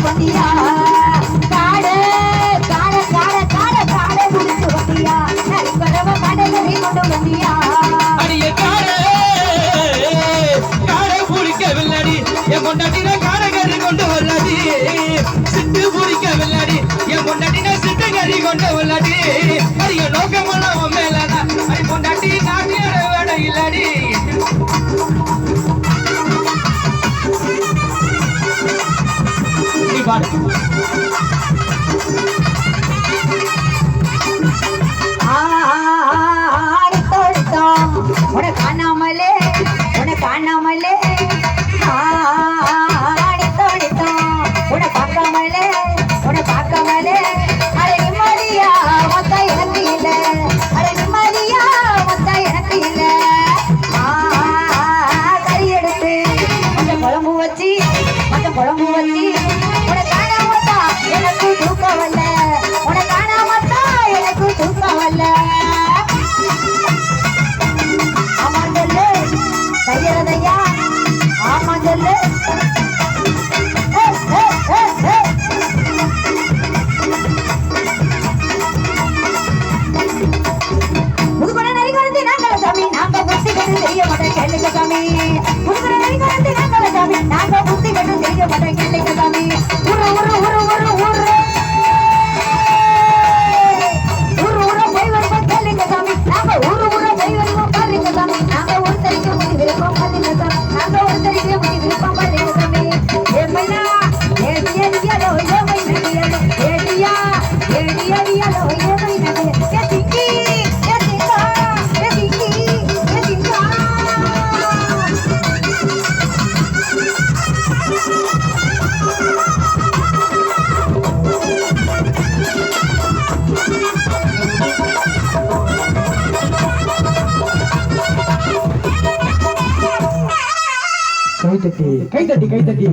வந்தியா காடு காட காட காட காட முடிச்சு வந்தியா பரவ கடைகளை கொண்டு வந்தியா அடிய காடு காடை பிடிக்கவில்லடி என் பொண்டாட்டின காடகறி கொண்டு வரலாடி சிட்டு பிடிக்கவில்லடி என் பொண்டாட்டின சிட்டு கறி கொண்டு வரலாடி அடிய நோக்கமெல்லாம் மேலடா அடி பொண்டாட்டி நாட்டியோட வேட இல்லடி காணாமலே உன காணாமலே உன பார்க்காமலே உன பார்க்காமலே அரை நிம்மதியா மொத்த எனக்கு இல்ல அரை நிம்மதியா மொத்த எனக்கு இல்ல கறி எடுத்து மற்ற குழம்பு வச்சு உன காணாமத்தா எனக்கு தூக்கம் வரல உன காணாமத்தா எனக்கு தூக்கம் வரல தையறதையா ஆமா சொல்லு முதுகுட நரி குழந்தை நாங்கள சாமி நாங்க புத்தி கட்டு தெரிய மாட்டேன் கேளுங்க சாமி முதுகுட நரி குழந்தை நாங்கள சாமி நாங்க புத்தி கட்டு தெரிய மாட்டேன் கேளுங்க சாமி ஊரு ஊரு ஊரு ஊரு ஊரு ஊரு ஊரு போய் வருவோம் கேளுங்க சாமி நாங்க ஊரு ஊரு போய் வருவோம் பாருங்க சாமி நாங்க ஒரு தரிக்க முடிவிருப்போம் பாருங்க சாமி நாங்க ஒரு தரிக்க முடிவிருப்போம் பாருங்க சாமி ஏமையா ஏடியடியாலோ ஏமை நடியலோ ஏடியா ஏடியடியாலோ ஏமை நடியலோ ஏ திங்கி ஏ திங்கா ஏ திங்கி ஏ திங்கா கை தட்டி